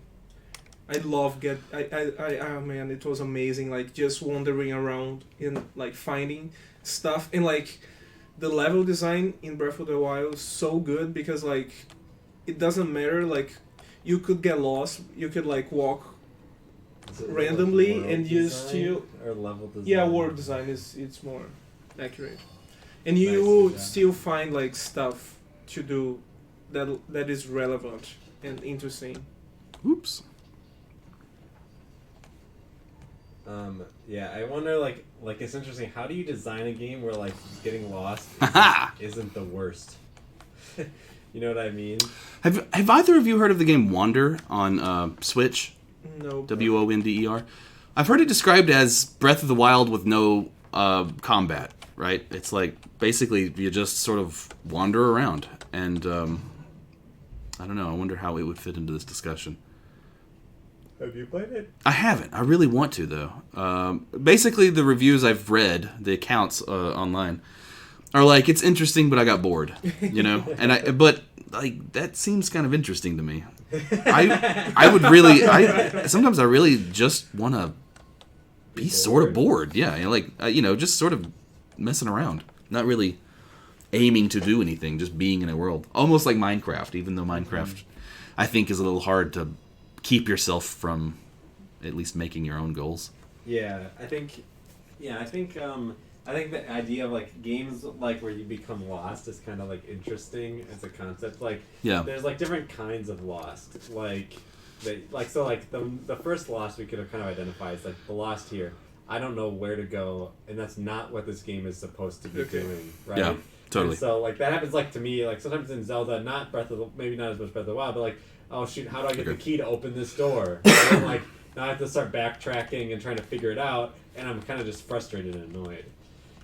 I love oh man, it was amazing, like just wandering around and like finding stuff, and like the level design in Breath of the Wild is so good because like it doesn't matter, like you could get lost, you could like walk randomly like and you design still or level design? yeah, world design is it's more accurate, and you Nice, will yeah. still find like stuff to do that is relevant and interesting. Oops. Yeah, I wonder, like it's interesting. How do you design a game where like getting lost isn't the worst? You know what I mean? Have either of you heard of the game Wander on Switch? No. WONDER. I've heard it described as Breath of the Wild with no combat. Right? It's like basically you just sort of wander around, and I don't know. I wonder how it would fit into this discussion. Have you played it? I haven't. I really want to, though. Basically, the reviews I've read, the accounts online, are like, it's interesting, but I got bored, you know. But like that seems kind of interesting to me. I would really. Sometimes I really just want to be sort of bored. Yeah, you know, like you know, just sort of messing around, not really aiming to do anything, just being in a world, almost like Minecraft. Even though Minecraft, I think, is a little hard to keep yourself from at least making your own goals. Yeah, I think the idea of like games like where you become lost is kind of like interesting as a concept. Like, Yeah. there's like different kinds of lost. The first lost we could have kind of identified as like the lost here. I don't know where to go, and that's not what this game is supposed to be doing, right? Yeah, totally. And so like that happens like to me like sometimes in Zelda, maybe not as much Breath of the Wild, but like, oh shoot, how do I get the key to open this door? And like now I have to start backtracking and trying to figure it out, and I'm kind of just frustrated and annoyed.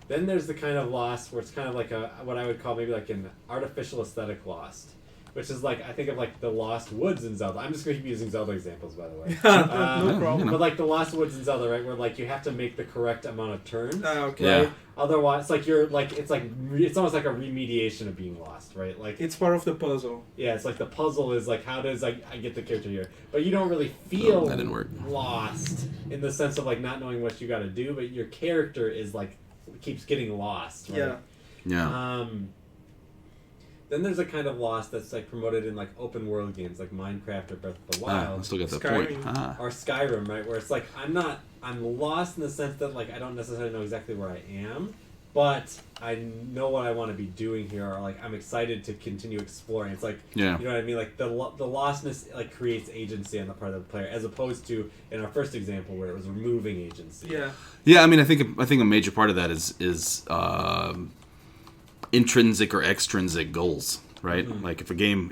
Then there's the kind of lost where it's kind of like what I would call maybe like an artificial aesthetic lost, which is like I think of like the Lost Woods in Zelda. I'm just going to keep using Zelda examples, by the way. No problem. you know. But like the Lost Woods in Zelda, right, where like you have to make the correct amount of turns. Okay. Yeah. Otherwise, it's almost like a remediation of being lost, right? Like It's part of the puzzle. yeah, it's like the puzzle is like how does I get the character here, but you don't really feel that didn't work. lost in the sense of like not knowing what you got to do, but your character is like keeps getting lost, right? Yeah. Yeah. Then there's a kind of lost that's like promoted in like open world games like Minecraft or Breath of the I Wild still got that Skyrim. point. or Skyrim, right? Where it's like I'm lost in the sense that like I don't necessarily know exactly where I am, but I know what I want to be doing here, or like I'm excited to continue exploring. It's like Yeah. you know what I mean? Like the lostness like creates agency on the part of the player, as opposed to in our first example where it was removing agency. Yeah. Yeah, I mean, I think a major part of that is intrinsic or extrinsic goals, right? Mm-hmm. Like if a game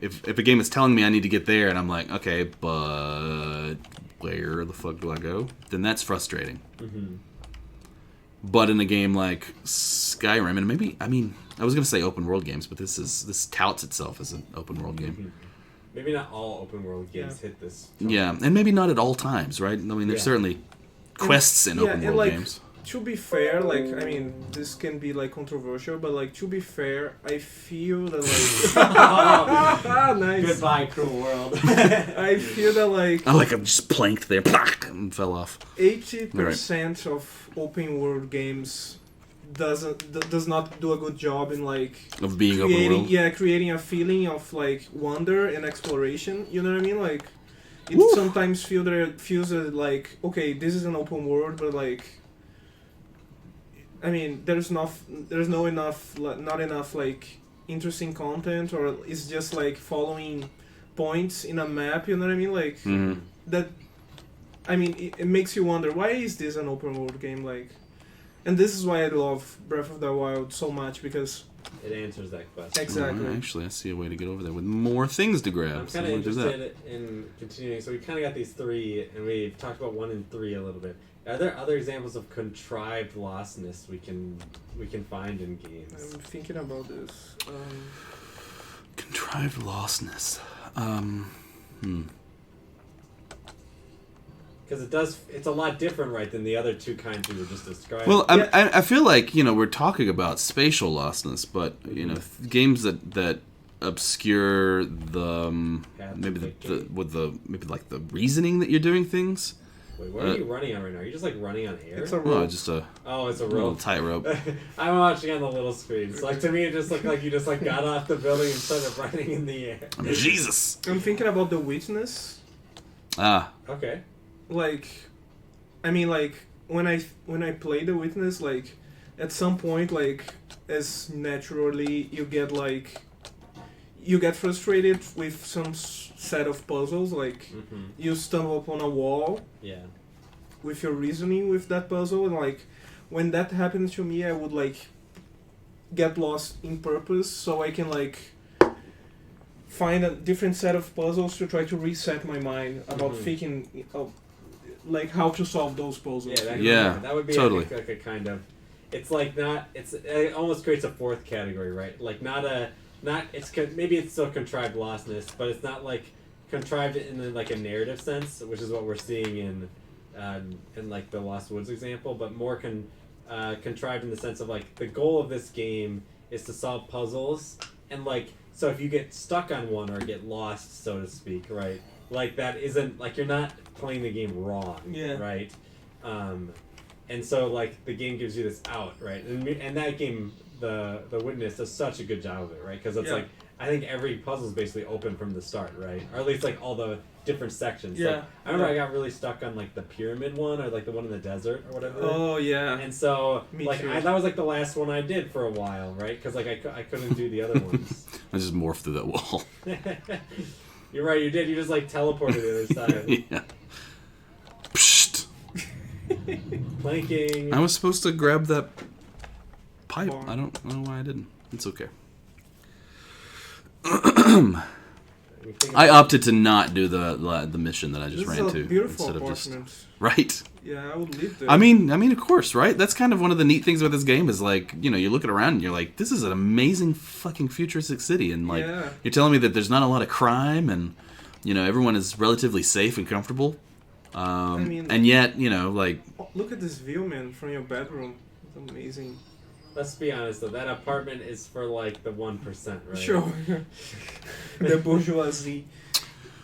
is telling me I need to get there, and I'm like, okay, but where the fuck do I go? Then that's frustrating. Mm-hmm. But in a game like Skyrim, and maybe I was gonna say open world games, but this touts itself as an open world game. Mm-hmm. Maybe not all open world games hit this. Yeah, and maybe not at all times, right? I mean, there's Yeah. certainly quests in open and world like, games. to be fair, like, I mean, this can be like controversial, but like, to be fair, I feel that like nice. Goodbye, cruel world. I feel that like I like I'm just planked there, and fell off. 80% of open world games does not do a good job in like Of being creating open world. creating a feeling of like wonder and exploration. You know what I mean? Like it Woo. sometimes feels that, like, okay, this is an open world, but like, I mean, not enough like interesting content, or it's just like following points in a map. You know what I mean? Like that. I mean, it makes you wonder, why is this an open world game? Like, and this is why I love Breath of the Wild so much, because It answers that question. exactly. Actually, I see a way to get over there with more things to grab. I'm so kind of we'll do that. interested in continuing. So we kind of got these three, and we've talked about 1 and 3 a little bit. Are there other examples of contrived lostness we can find in games? I'm thinking about this. Contrived lostness. Because it's a lot different, right, than the other two kinds we were just describing. Well, I feel like, we're talking about spatial lostness, but games that obscure the maybe the reasoning that you're doing things. Wait, what are you running on right now? Are you just like running on air? It's a Oh, rope. just a it's a little rope. tightrope. I'm watching on the little screen. So like to me, it just looked like you just like got off the building and started running in the air. Jesus. I'm thinking about The Witness. Ah, Okay. Like, I mean, like when I play The Witness, like at some point, like as naturally you get frustrated with some set of puzzles, like you stumble upon a wall Yeah. with your reasoning with that puzzle, and like when that happens to me, I would like get lost in purpose so I can like find a different set of puzzles to try to reset my mind about thinking of like how to solve those puzzles. Yeah, that would be totally. like a kind of, it's like not, it almost creates a fourth category, right? Like maybe it's still contrived lostness, but it's not like contrived in like a narrative sense, which is what we're seeing in like the Lost Woods example, but more contrived in the sense of like the goal of this game is to solve puzzles, and like, so if you get stuck on one or get lost, so to speak, right? Like that isn't, like, you're not playing the game wrong, right? And so like the game gives you this out, right? And that game, the Witness, does such a good job of it, right? Because it's like, I think every puzzle is basically open from the start, right? Or at least like all the different sections. Yeah. Like, I remember I got really stuck on like the pyramid one, or like the one in the desert or whatever. Oh yeah. And so Me like too. that was like the last one I did for a while, right? Because like I couldn't do the other ones. I just morphed through that wall. You're right, you did. You just like teleported to the other side. Yeah. Psst. Planking. I was supposed to grab that pipe. Barn. I don't know why I didn't. It's okay. I opted to not do the mission that I just This ran is a to beautiful instead of just apartment. right. Yeah, I would live there. I mean, of course, right? That's kind of one of the neat things about this game is like, you're looking around and you're like, this is an amazing fucking futuristic city, and like, Yeah. you're telling me that there's not a lot of crime, and everyone is relatively safe and comfortable. And yet, like, Oh, look at this view, man, from your bedroom. It's amazing. Let's be honest though, that apartment is for like the 1%, right? Sure. The bourgeoisie.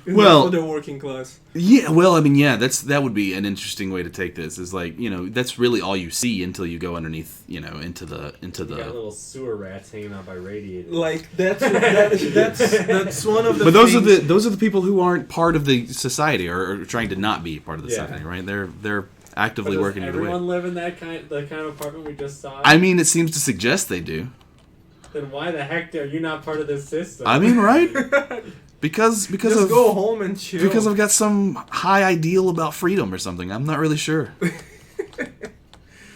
Well- For the working class. yeah, well, I mean, yeah, that would be an interesting way to take this. Is like, that's really all you see until you go underneath, into the. You got little sewer rats hanging out by radiators. Like that's one of the. But those things- are the people who aren't part of the society, or trying to not be part of the society, right? They're actively But does working either way. everyone live in the kind of apartment we just saw? I mean, it seems to suggest they do. Then why the heck are you not part of this system? I mean, right? Because just of go home and chill. because I've got some high ideal about freedom or something. I'm not really sure.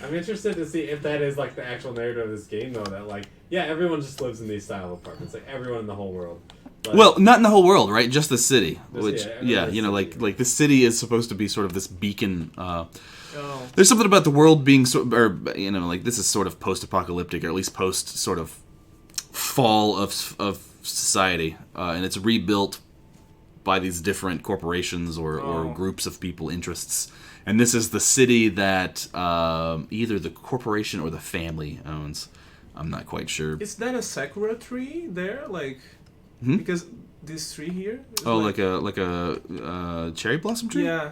I'm interested to see if that is like the actual narrative of this game, though. That like, yeah, everyone just lives in these style of apartments, like everyone in the whole world. But Well, not in the whole world, right? Just the city. Which, yeah, like the city is supposed to be sort of this beacon. Oh. There's something about the world being like this is sort of post-apocalyptic, or at least post sort of fall of society, and it's rebuilt by these different corporations or Oh. groups of people, interests. And this is the city that either the corporation or the family owns. I'm not quite sure. Is that a sakura tree there? Like, Hmm? because this tree here. Is Oh, like a cherry blossom tree? Yeah,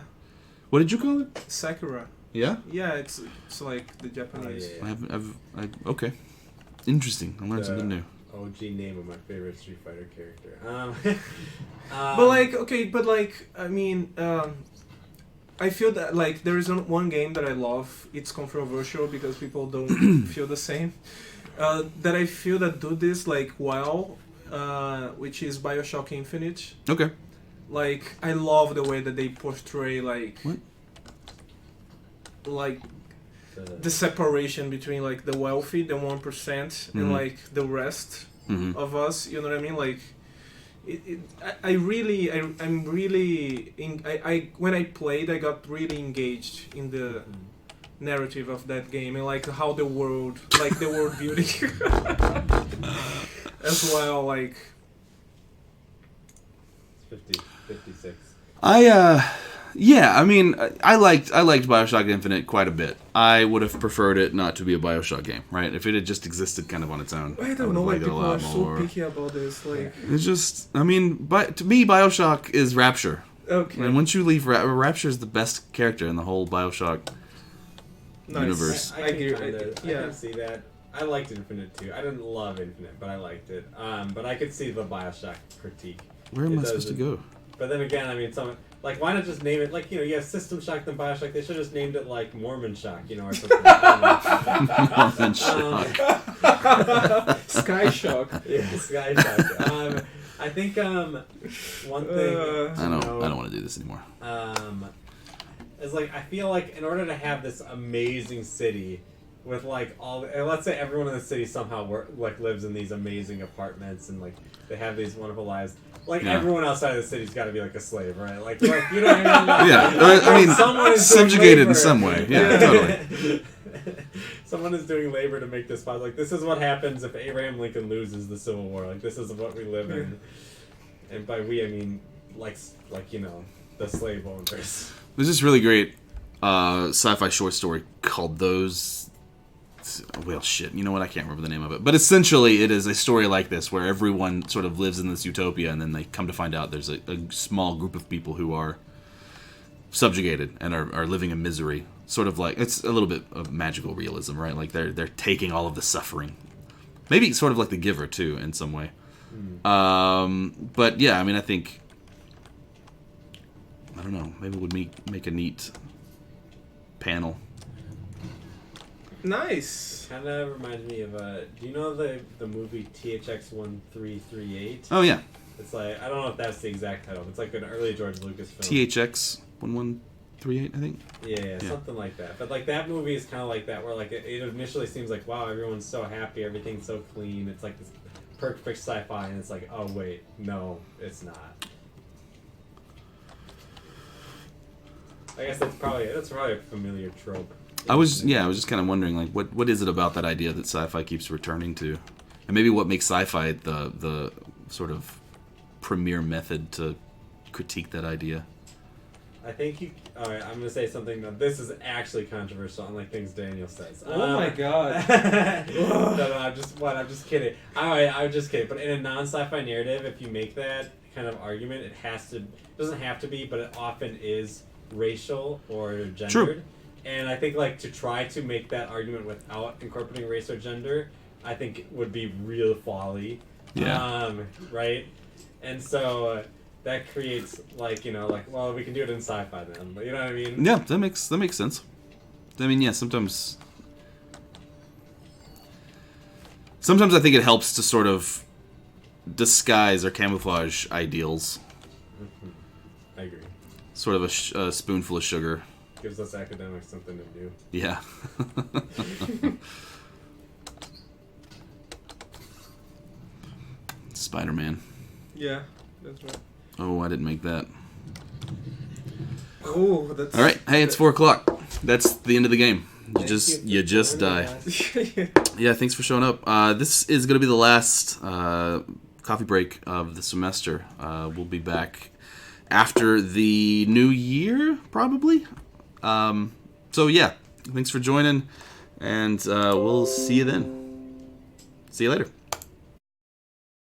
What did you call it? sakura. Yeah. Yeah, it's like the Japanese. Oh, yeah. Okay. Interesting. I learned The something new. OG name of my favorite Street Fighter character. But like, okay, but like, I mean, I feel that like there is one game that I love. It's controversial because people don't feel the same. That I feel that do this like well, which is BioShock Infinite. Okay. Like I love the way that they portray like What? like the separation between like the wealthy, the 1%, and Mhm. like the rest Hmm. of us. You know what I mean? Like, I'm really when I played, I got really engaged in the narrative of that game and like how the world building as well. Like, 56. Yeah, I mean, I liked BioShock Infinite quite a bit. I would have preferred it not to be a BioShock game, right? If it had just existed kind of on its own. I would don't know have why liked it a people lot are so more. picky about this. Like, It's just, I mean, but to me, BioShock is Rapture. okay, And once you leave, Rapture is the best character in the whole BioShock nice. universe. I I can agree. kinda, I Yeah. can see that. I liked Infinite too. I didn't love Infinite, but I liked it. But I could see the BioShock critique. Where am It I supposed to doesn't- go? But then again, I mean, like, why not just name it, like, you have System Shock then BioShock, they should have just named it, like, Mormon Shock, or something. I Mormon Shock. Sky Shock. yeah, Sky Shock. I think, one thing, I don't want to do this anymore. is, like, I feel like in order to have this amazing city with, like, and let's say everyone in the city somehow, lives in these amazing apartments and, like, they have these wonderful lives. Like, Yeah. everyone outside of the city's got to be like a slave, right? Like you know what I mean? Like, Yeah, I mean, someone is doing subjugated in labor. some way. Yeah, totally. Someone is doing labor to make this possible. Like, this is what happens if Abraham Lincoln loses the Civil War. Like, this is what we live in. And by we, I mean, like the slave owners. There's this really great sci-fi short story called Those... Well, shit. You know what? I can't remember the name of it. But essentially, it is a story like this, where everyone sort of lives in this utopia, and then they come to find out there's a small group of people who are subjugated and are living in misery. Sort of like... It's a little bit of magical realism, right? Like, they're taking all of the suffering. Maybe sort of like The Giver, too, in some way. But, yeah, I mean, I think... I don't know. Maybe it would make a neat panel. Nice. Kind of reminds me of do you know the movie THX 1338? Oh, yeah. It's like, I don't know if that's the exact title. It's like an early George Lucas film. THX 1138, I think. Yeah, something like that. But like that movie is kind of like that, where like it initially seems like, wow, everyone's so happy, everything's so clean. It's like this perfect sci-fi, and it's like, oh wait, no, it's not. I guess that's probably a familiar trope. I was just kind of wondering, like, what is it about that idea that sci-fi keeps returning to, and maybe what makes sci-fi the sort of premier method to critique that idea. I think all right, I'm gonna say something that this is actually controversial, unlike things Daniel says. Oh my god. no, I'm just kidding. All right, I'm just kidding. But in a non-sci-fi narrative, if you make that kind of argument, it doesn't have to be, but it often is racial or gendered. True. And I think, like, to try to make that argument without incorporating race or gender, I think would be real folly. Yeah. Right? And so that creates, like, well, we can do it in sci-fi then. But you know what I mean? Yeah, that makes sense. I mean, yeah, sometimes I think it helps to sort of disguise or camouflage ideals. Mm-hmm. I agree. Sort of a spoonful of sugar. Gives us academics something to do. Yeah. Spider-Man. Yeah, that's right. Oh, I didn't make that. Oh, that's. All right. Hey, it's 4:00. That's the end of the game. You just die. Yeah, thanks for showing up. This is going to be the last coffee break of the semester. We'll be back after the new year, probably. So yeah, thanks for joining, and we'll see you then. See you later.